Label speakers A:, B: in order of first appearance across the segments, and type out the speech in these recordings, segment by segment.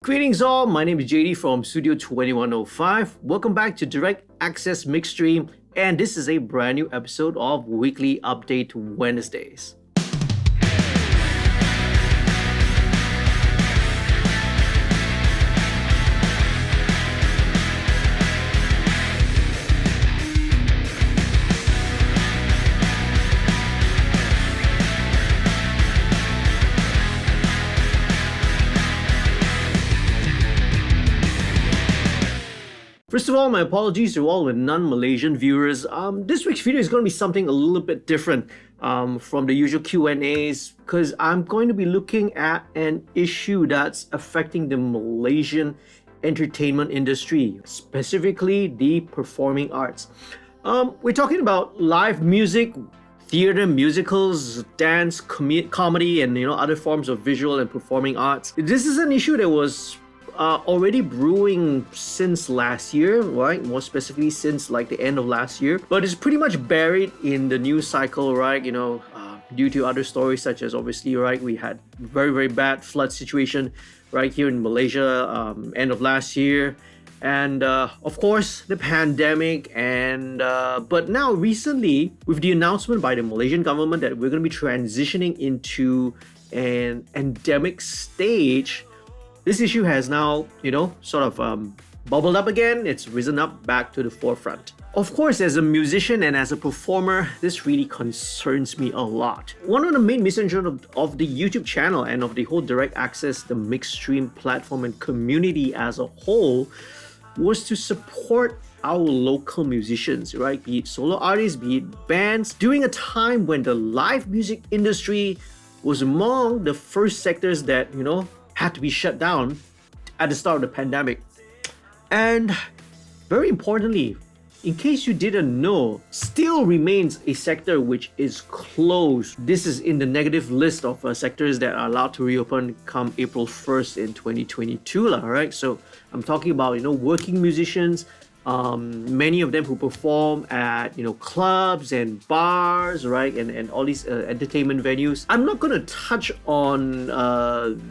A: Greetings all, my name is JD from Studio 2105. Welcome back to Direct Access MixStream, and this is a brand new episode of Weekly Update Wednesdays. First of all, my apologies to all the non-Malaysian viewers. This week's video is going to be something a little bit different from the usual Q&As because I'm going to be looking at an issue that's affecting the Malaysian entertainment industry, specifically the performing arts. We're talking about live music, theater, musicals, dance, comedy, and other forms of visual and performing arts. This is an issue that was already brewing since last year, right? More specifically since like the end of last year, but it's pretty much buried in the news cycle, right? Due to other stories such as obviously, right, we had very bad flood situation right here in Malaysia end of last year, and of course the pandemic, and but now recently with the announcement by the Malaysian government that we're going to be transitioning into an endemic stage, this issue has now, bubbled up again. It's risen up back to the forefront. Of course, as a musician and as a performer, this really concerns me a lot. One of the main missions of the YouTube channel and of the whole Direct Access, the MixStream platform and community as a whole was to support our local musicians, right? Be it solo artists, be it bands, during a time when the live music industry was among the first sectors that, had to be shut down at the start of the pandemic. And very importantly, in case you didn't know, still remains a sector which is closed. This is in the negative list of sectors that are allowed to reopen come April 1st in 2022, right? So I'm talking about, working musicians, many of them who perform at clubs and bars, right, and all these entertainment venues. I'm not going to touch on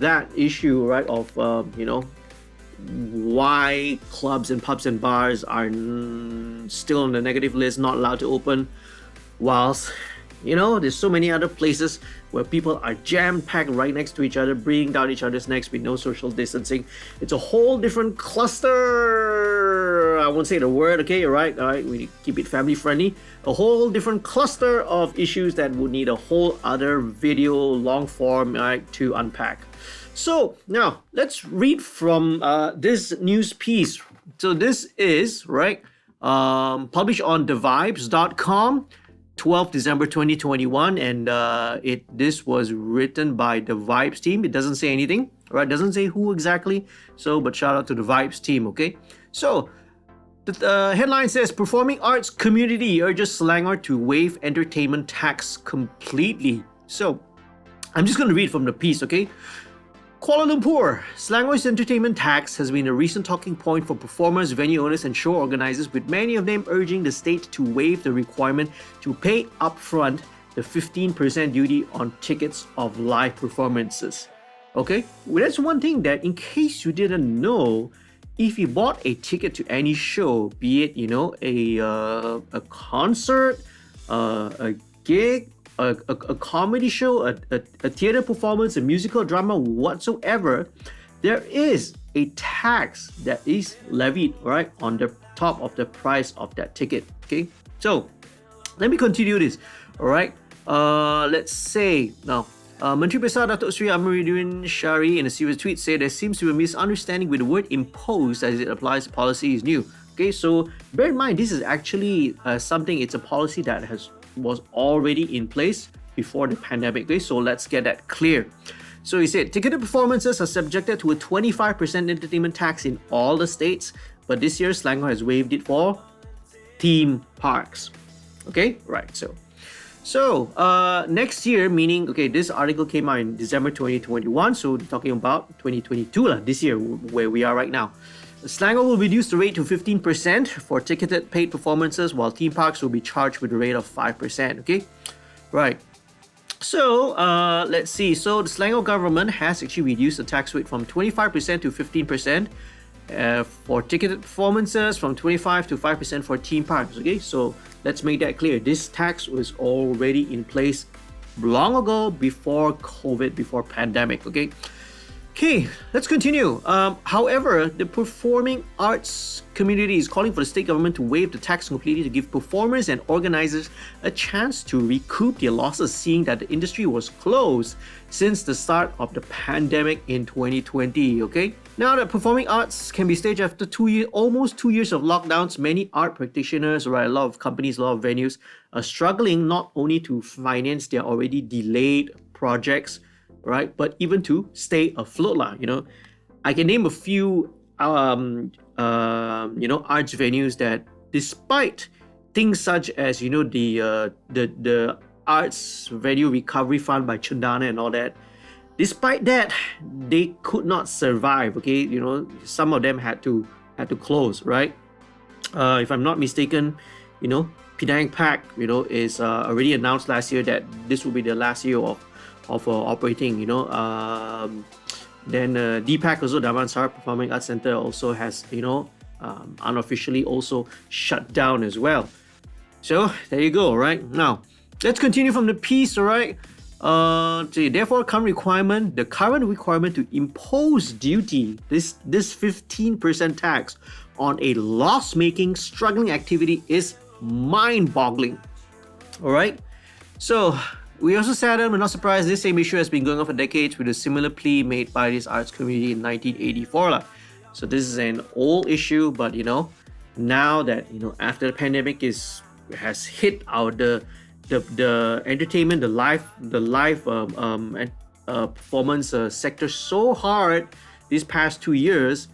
A: that issue, right, of why clubs and pubs and bars are still on the negative list, not allowed to open, whilst there's so many other places where people are jam-packed right next to each other, breathing down each other's necks with no social distancing. It's a whole different cluster. I won't say the word, okay, all right, we keep it family friendly. A whole different cluster of issues that would need a whole other video, long form, right, to unpack. So now let's read from this news piece. So this is, right, published on thevibes.com, 12th December 2021, and this was written by the Vibes team. It doesn't say anything, right? It doesn't say who exactly. So, but shout out to the Vibes team, okay? So, the headline says, Performing Arts Community urges Selangor to waive entertainment tax completely. So, I'm just going to read from the piece, okay? Kuala Lumpur, Selangor's entertainment tax has been a recent talking point for performers, venue owners and show organizers, with many of them urging the state to waive the requirement to pay upfront the 15% duty on tickets of live performances. Okay? Well, that's one thing that, in case you didn't know, if you bought a ticket to any show, be it, a concert, a gig, a comedy show, a theater performance, a musical drama, whatsoever, there is a tax that is levied, right, on the top of the price of that ticket, okay? So, let me continue this, all right? Let's say, now, Menteri Besar Datuk Seri Amiruddin Syari in a series of tweets said there seems to be a misunderstanding with the word imposed as it applies to policy is new. Okay, so bear in mind, this is actually it's a policy that was already in place before the pandemic. Okay, so let's get that clear. So he said, ticketed performances are subjected to a 25% entertainment tax in all the states, but this year Selangor has waived it for theme parks. Okay, right, so next year, meaning, okay, this article came out in December 2021, so talking about 2022, this year, where we are right now. Selangor will reduce the rate to 15% for ticketed paid performances, while theme parks will be charged with a rate of 5%, okay? Right. So let's see. So the Selangor government has actually reduced the tax rate from 25% to 15%. For ticketed performances, from 25 to 5% for theme parks. Okay, so let's make that clear. This tax was already in place long ago, before COVID, before pandemic. Okay, let's continue. However, the performing arts community is calling for the state government to waive the tax completely to give performers and organizers a chance to recoup their losses, seeing that the industry was closed since the start of the pandemic in 2020. Okay, now that performing arts can be staged after almost 2 years of lockdowns, many art practitioners, right, a lot of companies, a lot of venues are struggling not only to finance their already delayed projects, right, but even to stay afloat lah. I can name a few arts venues that, despite things such as the arts venue recovery fund by Chandana and all that, despite that, they could not survive. Okay, some of them had to close, right? If I'm not mistaken, Penang Pack is already announced last year that this will be the last year of operating. Then DPAC, also Damansara Performing Arts Center, also has unofficially also shut down as well. So there you go. Right, now let's continue from the piece. All right, therefore the current requirement to impose duty, this 15% tax on a loss-making, struggling activity, is mind-boggling. All right, so we also saddened but not surprised this same issue has been going on for decades, with a similar plea made by this arts community in 1984. So this is an old issue, but now that after the pandemic has hit the entertainment, the live performance sector so hard these past 2 years,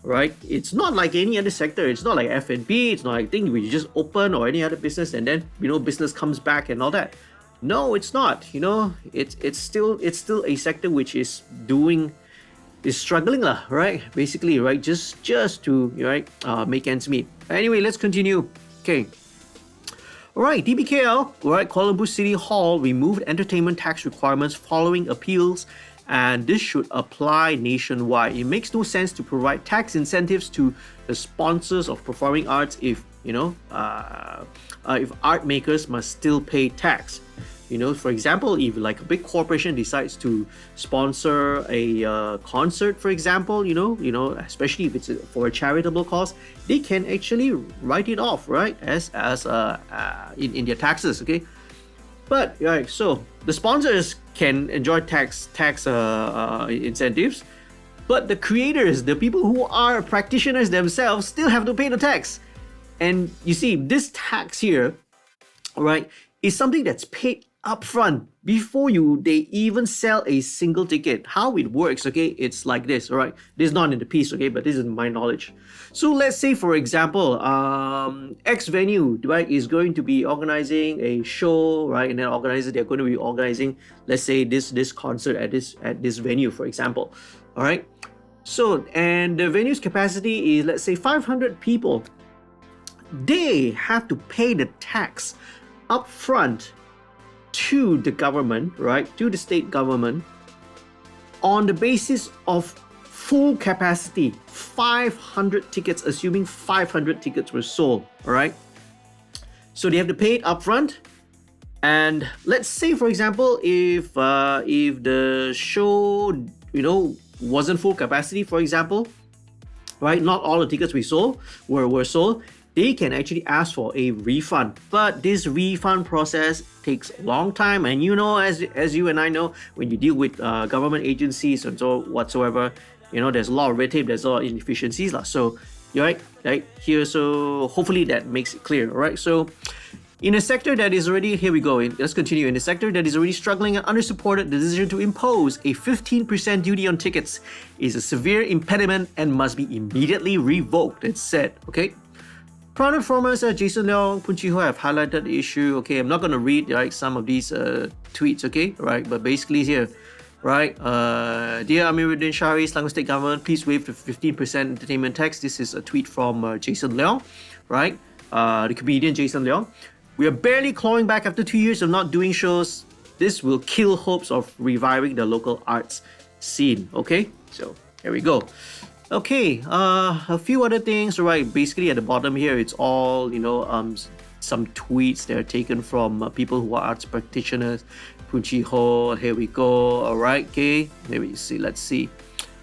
A: right? It's not like any other sector. It's not like F&B. It's not like thing we just open or any other business and then business comes back and all that. No, it's not. It's still a sector which is struggling lah, right? Basically, right? Just to make ends meet. Anyway, let's continue. Okay. All right, DBKL, right? Kuala Lumpur City Hall removed entertainment tax requirements following appeals, and this should apply nationwide. It makes no sense to provide tax incentives to the sponsors of performing arts if art makers must still pay tax. For example, if like a big corporation decides to sponsor a concert, for example, especially if it's for a charitable cause, they can actually write it off, right, as in their taxes. Okay, but right, so the sponsors can enjoy tax incentives, but the creators, the people who are practitioners themselves, still have to pay the tax. And you see, this tax here, right, is something that's paid upfront before they even sell a single ticket. How it works, okay, it's like this. All right, this is not in the piece, okay, but this is my knowledge. So let's say, for example, X venue, right, is going to be organizing a show, right, and then they're going to be organizing, let's say, this concert at this venue, for example. All right, so, and the venue's capacity is, let's say, 500 people. They have to pay the tax upfront to the government, right, to the state government, on the basis of full capacity, 500 tickets, assuming 500 tickets were sold. All right, so they have to pay it upfront. And let's say, for example, if the show wasn't full capacity, for example, right, not all the tickets were sold, they can actually ask for a refund. But this refund process takes a long time, and as you and I know, when you deal with government agencies and so whatsoever, there's a lot of red tape, there's a lot of inefficiencies lah. So you're right here, so hopefully that makes it clear. All right, so in a sector that is already, here we go, let's continue. In a sector that is already struggling and undersupported, the decision to impose a 15% duty on tickets is a severe impediment and must be immediately revoked, it's said. Okay, prominent performers Jason Leong, Poon Chi Ho have highlighted the issue. Okay, I'm not going to read some of these tweets, okay, right, but basically here, right, dear Amiruddin Shahri, Selangor State Government, please waive the 15% entertainment tax. This is a tweet from Jason Leong, right, the comedian Jason Leong. We are barely clawing back after 2 years of not doing shows. this will kill hopes of reviving the local arts scene. Okay, so here we go. Okay, a few other things, right? Basically, at the bottom here, it's all some tweets that are taken from people who are arts practitioners. Punchi Ho, here we go. All right, okay. Maybe see. Let's see.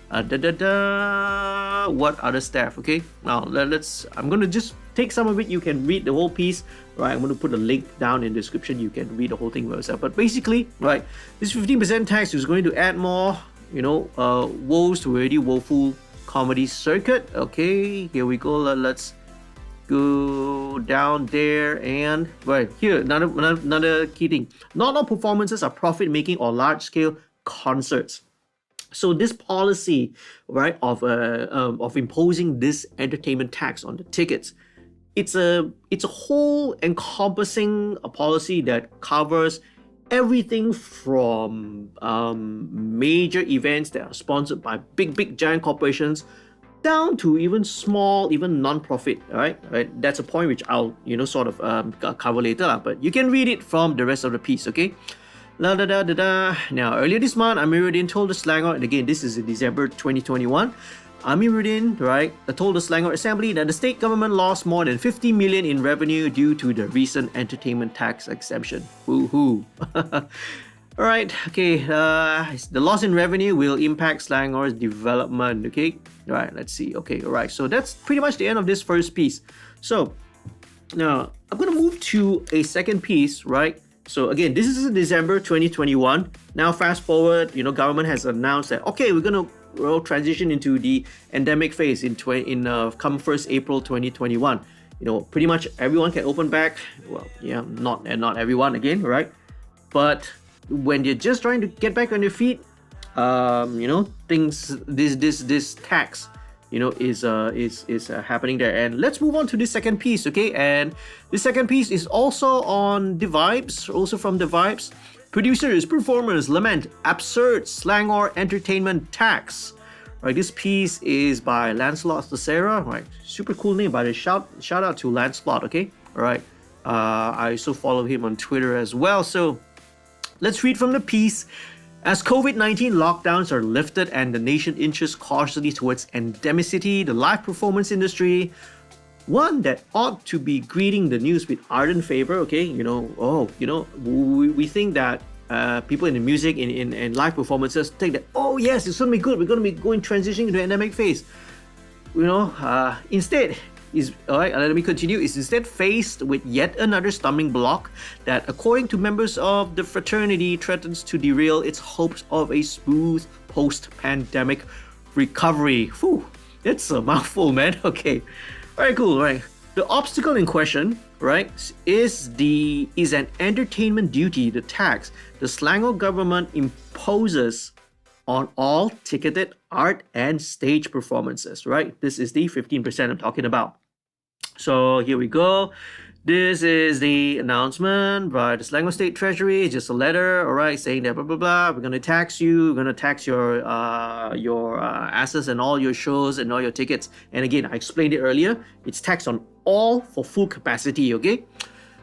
A: What other staff? Okay. Now let's. I'm gonna just take some of it. You can read the whole piece, right? I'm gonna put a link down in the description. You can read the whole thing by yourself. But basically, right, this 15% tax is going to add more, woes to already woeful comedy circuit. Okay, here we go. Let's go down there, and right here, another key thing. Not all performances are profit making or large scale concerts. So this policy, right, of imposing this entertainment tax on the tickets, it's a whole encompassing policy that covers everything from major events that are sponsored by big giant corporations down to even small, even non-profit. Right? That's a point which I'll cover later, but you can read it from the rest of the piece. Okay. Now, earlier this month, Amiruddin told the Selangor, and again, this is in December 2021. Amiruddin, right, told the Selangor Assembly that the state government lost more than 50 million in revenue due to the recent entertainment tax exemption. Woohoo! All right, okay. The loss in revenue will impact Selangor's development. Okay, all right. Let's see. Okay, all right. So that's pretty much the end of this first piece. So now I'm gonna move to a second piece, right? So again, this is in December 2021. Now fast forward, government has announced that okay, we're gonna transition into the endemic phase in come 1st April 2021. Pretty much everyone can open back. Well, yeah, not everyone again, right? But when you're just trying to get back on your feet, things this tax, is happening there. And let's move on to the second piece, okay? And the second piece is also on the vibes, also from the vibes. Producers, performers lament absurd Selangor entertainment tax. Right, this piece is by Lancelot Tessera. Right, super cool name, by the shout out to Lancelot. Okay, all right. I also follow him on Twitter as well. So let's read from the piece. As COVID-19 lockdowns are lifted and the nation inches cautiously towards endemicity, the live performance industry, one that ought to be greeting the news with ardent favor, okay? We think that people in the music, in live performances, think that, oh yes, it's going to be good, we're going to be transitioning into the endemic phase. Instead, let me continue, is instead faced with yet another stumbling block that, according to members of the fraternity, threatens to derail its hopes of a smooth post-pandemic recovery. Whew, that's a mouthful, man. Okay, all right, cool. Right, the obstacle in question, right, is an entertainment duty, the tax the Selangor government imposes on all ticketed art and stage performances. Right, this is the 15% I'm talking about. So here we go. This is the announcement by the Selangor State Treasury. It's just a letter, all right, saying that blah blah blah. We're gonna tax you. We're gonna tax your assets and all your shows and all your tickets. And again, I explained it earlier. It's taxed on all for full capacity. Okay.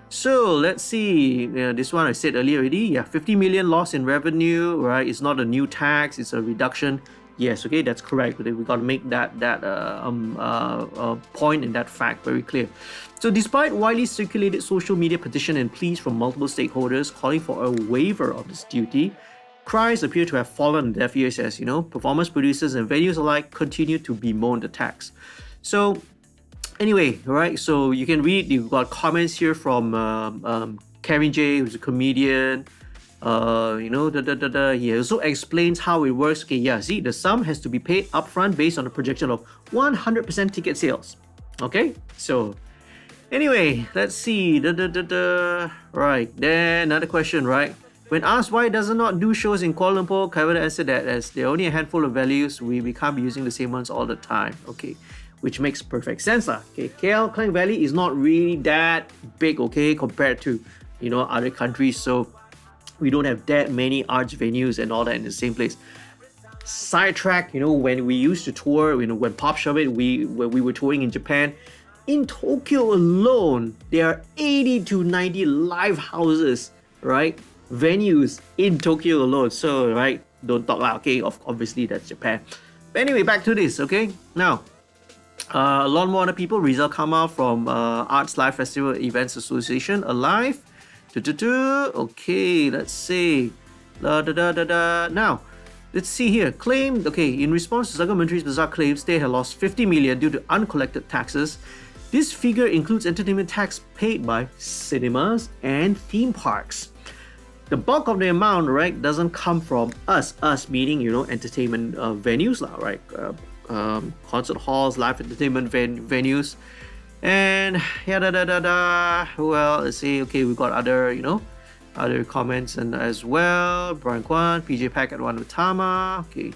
A: So let's see. This one I said earlier already. Yeah, 50 million loss in revenue. Right. It's not a new tax. It's a reduction. Yes, okay, that's correct. But we got to make that point and that fact very clear. So despite widely circulated social media petition and pleas from multiple stakeholders calling for a waiver of this duty, cries appear to have fallen on deaf ears as, performers, producers and venues alike continue to bemoan the tax. So anyway, right, so you can read, you've got comments here from Kevin J, who's a comedian. He also explains how it works. Okay, yeah, see, the sum has to be paid upfront based on a projection of 100% ticket sales. Okay, so anyway, let's see. Right, then another question, right? When asked why it does not do shows in Kuala Lumpur, Kaiwada answered that as there are only a handful of values, we can't be using the same ones all the time. Okay, which makes perfect sense lah. Okay, KL Klang Valley is not really that big, okay, compared to other countries. So we don't have that many arts venues and all that in the same place. Sidetrack, when we used to tour, when Pop Shove It, when we were touring in Japan, in Tokyo alone, there are 80 to 90 live houses, right? venues in Tokyo alone. So, right, don't talk loud. Okay, obviously that's Japan. But anyway, back to this. Okay, now a lot more other people. Rizal Kamal from Arts Live Festival Events Association, Alive. Okay, let's see. Now, let's see here. Claimed, okay, in response to Zaga Menteri's bizarre claims, they had lost 50 million due to uncollected taxes. This figure includes entertainment tax paid by cinemas and theme parks. The bulk of the amount, right, doesn't come from us meaning, you know, entertainment venues, right? Concert halls, live entertainment venues, and well, let's see. Okay, we got other, you know, other comments and as well. Brian Kwan, PJ Pack at Wanutama. Okay,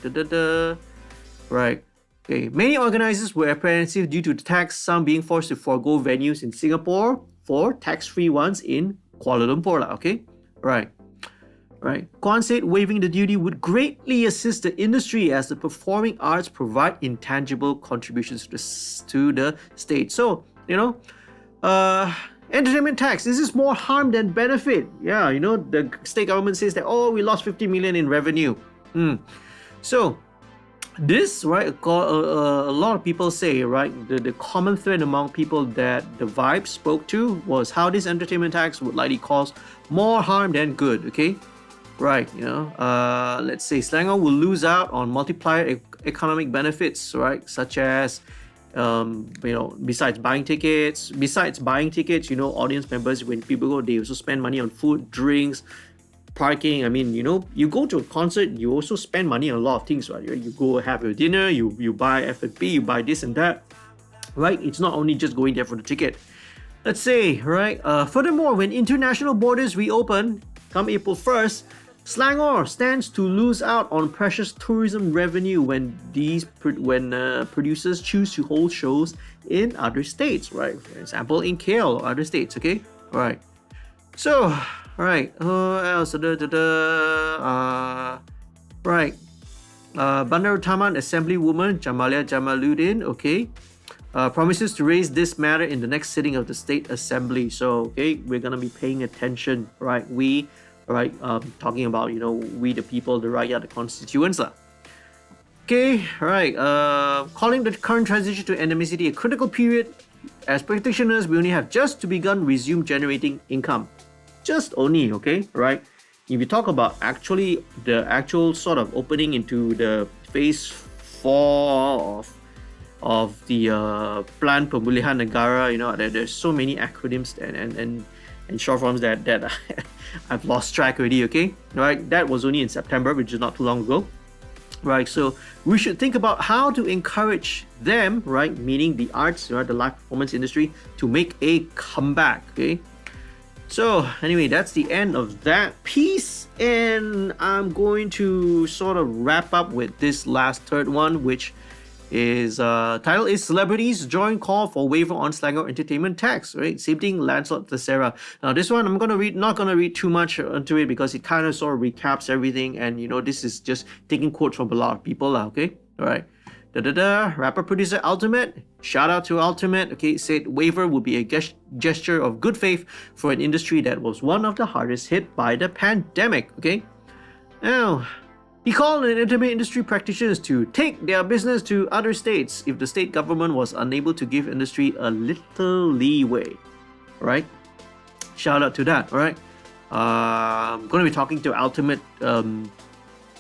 A: right. Okay, many organizers were apprehensive due to the tax, some being forced to forego venues in Singapore for tax-free ones in Kuala Lumpur. Okay, right. Kwan said waiving the duty would greatly assist the industry as the performing arts provide intangible contributions to the state. So, you know, entertainment tax, this is more harm than benefit. Yeah, you know, the state government says that, oh, we lost 50 million in revenue. So, this, right, a lot of people say, right, the common thread among people that the Vibe spoke to was how this entertainment tax would likely cause more harm than good, okay? Right, you know, let's say Selangor will lose out on multiplier economic benefits, right, such as, you know, besides buying tickets, you know, audience members, when people go, they also spend money on food, drinks, parking. I mean, you know, you go to a concert, you also spend money on a lot of things, right? You go have your dinner, you buy F&B, you buy this and that, right? It's not only just going there for the ticket. Let's say, right, furthermore, when international borders reopen come April 1st, Selangor stands to lose out on precious tourism revenue when producers choose to hold shows in other states, right? For example, in KL or other states, okay? Right. So, right. Else? Right. Bandar Taman Assemblywoman Jamalia Jamaluddin, okay, promises to raise this matter in the next sitting of the State Assembly. So, okay, we're gonna be paying attention, right? Right, talking about, you know, we the people, the rakyat, the constituents lah. Okay, right, calling the current transition to endemicity a critical period. As practitioners, we only have just begun resume generating income. Just only, okay, right? If you talk about actually the actual sort of opening into the phase 4 of the Plan Pemulihan Negara, you know, there's so many acronyms and short forms that I've lost track already, okay? Right, that was only in September, which is not too long ago. Right, so we should think about how to encourage them, right, meaning the arts, right, the live performance industry, to make a comeback, okay? So anyway, that's the end of that piece, and I'm going to sort of wrap up with this last third one, which is title is Celebrities Join Call for Waiver on Selangor Entertainment Tax, right? Same thing, Lancelot Tessera. Now this one I'm not gonna read too much into it because it kind of sort of recaps everything, and you know, this is just taking quotes from a lot of people, okay? All right. Rapper producer Ultimate, shout out to Ultimate, okay, said waiver would be a gesture of good faith for an industry that was one of the hardest hit by the pandemic, okay? Now, he called on entertainment industry practitioners to take their business to other states if the state government was unable to give industry a little leeway, right? Shout out to that, all right? I'm going to be talking to Ultimate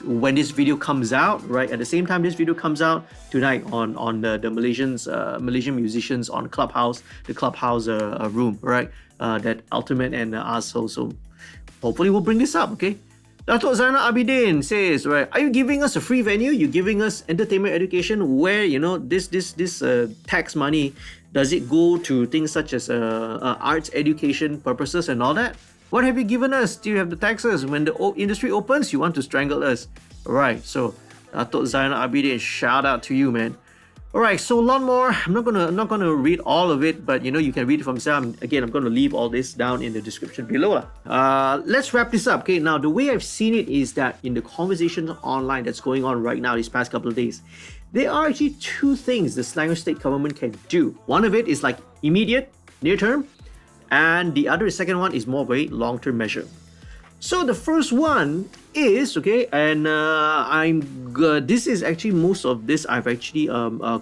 A: when this video comes out, right? At the same time this video comes out tonight on the Malaysian musicians on Clubhouse, the Clubhouse room, right? That Ultimate and us also hopefully will bring this up, okay? Dato' Zainal Abidin says, right, are you giving us a free venue? You're giving us entertainment education where, you know, this tax money, does it go to things such as arts education purposes and all that? What have you given us? Do you have the taxes? When the industry opens, you want to strangle us. Alright, so Dato' Zainal Abidin, shout out to you, man. Alright, so a lot more. I'm not gonna read all of it, but you know, you can read it from yourself. Again, I'm gonna leave all this down in the description below. Let's wrap this up. Okay, now the way I've seen it is that in the conversations online that's going on right now these past couple of days, there are actually two things the Selangor state government can do. One of it is like immediate, near term, and the second one is more of a long-term measure. So the first one is, okay, and I'm good. This is actually, most of this I've actually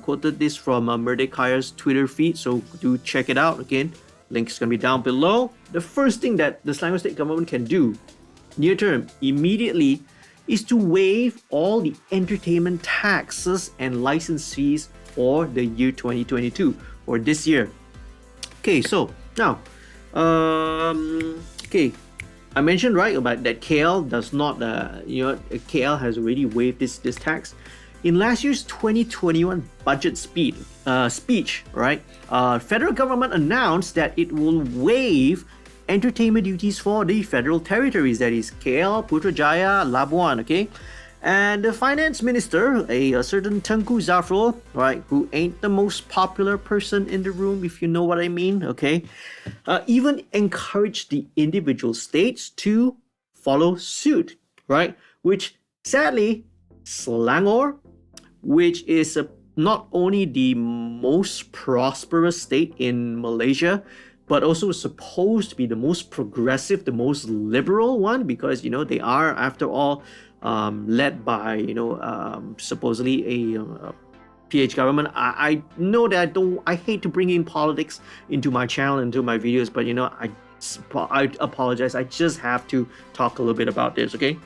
A: quoted this from Merdekaya's Twitter feed, so do check it out. Again, link's gonna be down below. The first thing that the Selangor state government can do near term, immediately, is to waive all the entertainment taxes and license fees for the year 2022, or this year. Okay, so now, okay, I mentioned right about that KL does not, KL has already waived this tax. In last year's 2021 budget speech, right, federal government announced that it will waive entertainment duties for the federal territories, that is KL, Putrajaya, Labuan, okay? And the finance minister, a certain Tengku Zafrul, right, who ain't the most popular person in the room, if you know what I mean, okay, even encouraged the individual states to follow suit, right? Which sadly, Selangor, which is not only the most prosperous state in Malaysia, but also supposed to be the most progressive, the most liberal one, because they are, after all, led by supposedly a PH government. I know that I hate to bring in politics into my channel, into my videos, but I apologize. I just have to talk a little bit about this, okay?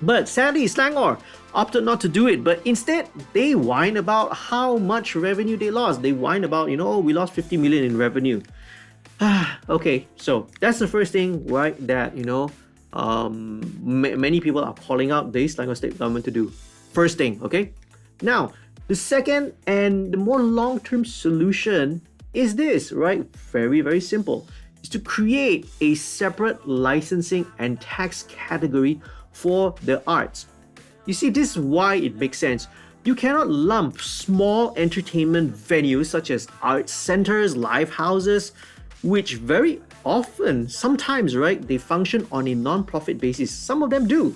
A: But sadly, Selangor opted not to do it, but instead they whine about how much revenue they lost. They whine about, we lost 50 million in revenue. Okay, so that's the first thing, right, that many people are calling out the Selangor state government to do. First thing, okay? Now, the second and the more long-term solution is this, right? Very, very simple. Is to create a separate licensing and tax category for the arts. You see, this is why it makes sense. You cannot lump small entertainment venues such as art centers, live houses, which very often, sometimes, right, they function on a non-profit basis. Some of them do.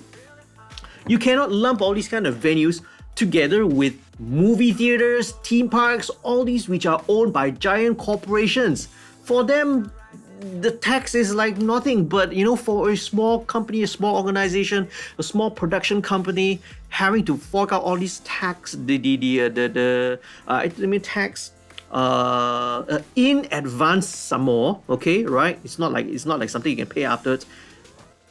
A: You cannot lump all these kind of venues together with movie theaters, theme parks, all these which are owned by giant corporations. For them, the tax is like nothing, but for a small company, a small organization, a small production company, having to fork out all these tax, tax in advance some more, okay, right? It's not like something you can pay afterwards.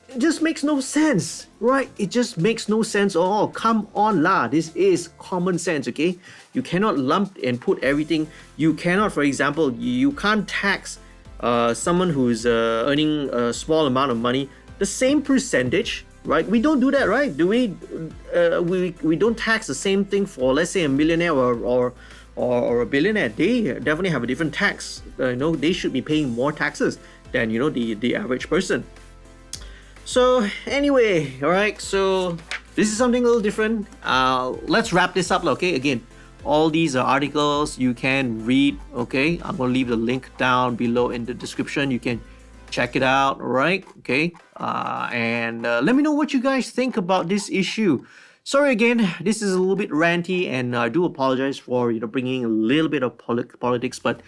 A: It just makes no sense, right? It just makes no sense. Oh, come on lah. This is common sense, okay? You cannot lump and put everything. You cannot, for example, you can't tax someone who's earning a small amount of money the same percentage, right? We don't do that, right? Do we? We don't tax the same thing for, let's say, a millionaire or a billionaire. They definitely have a different tax. They should be paying more taxes than the average person. So anyway, all right. So this is something a little different. Let's wrap this up, okay? Again, all these are articles you can read, okay? I'm gonna leave the link down below in the description. You can check it out, all right? Okay. And let me know what you guys think about this issue. Sorry again, this is a little bit ranty, and I do apologize for bringing a little bit of politics, but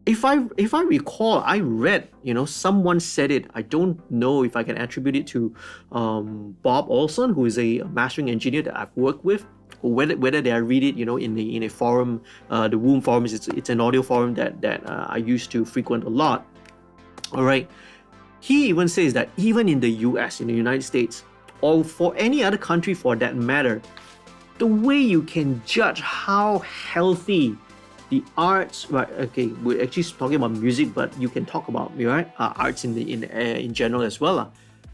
A: if I recall, I read someone said it. I don't know if I can attribute it to Bob Olson, who is a mastering engineer that I've worked with, or whether they read it in a forum. The Womb forum is it's an audio forum that I used to frequent a lot. All right. He even says that even in the US, in the United States, or for any other country for that matter, the way you can judge how healthy the arts, right? Okay, we're actually talking about music, but you can talk about arts in general as well.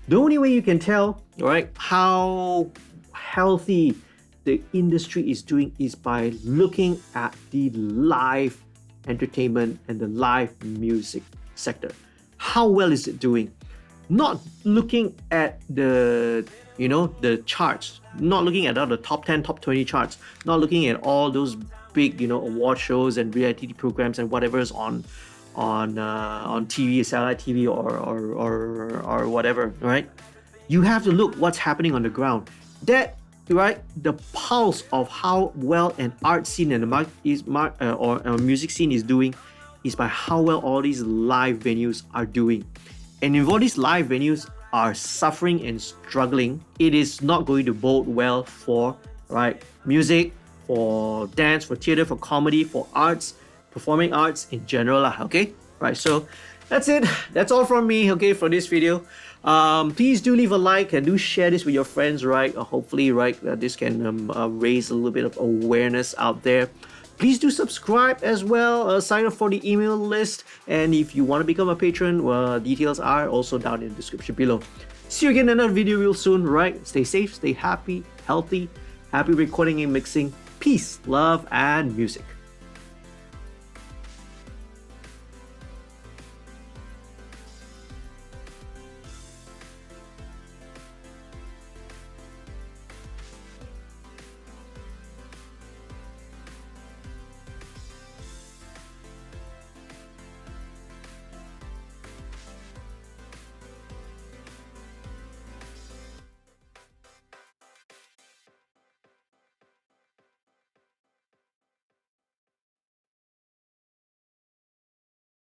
A: The only way you can tell, right, how healthy the industry is doing is by looking at the live entertainment and the live music sector. How well is it doing? Not looking at the charts, not looking at all the top 10, top 20 charts, not looking at all those big award shows and reality programs and whatever is on TV, satellite TV or whatever, right? You have to look what's happening on the ground. That, right, the pulse of how well an art scene and a music scene is doing is by how well all these live venues are doing. And if all these live venues are suffering and struggling, it is not going to bode well for music, for dance, for theater, for comedy, for arts, performing arts in general, okay? Right, so that's it. That's all from me, okay, for this video. Please do leave a like and do share this with your friends, right? Hopefully, right, this can raise a little bit of awareness out there. Please do subscribe as well, sign up for the email list, and if you want to become a patron, details are also down in the description below. See you again in another video real soon, right? Stay safe, stay happy, healthy, happy recording and mixing. Peace, love, and music.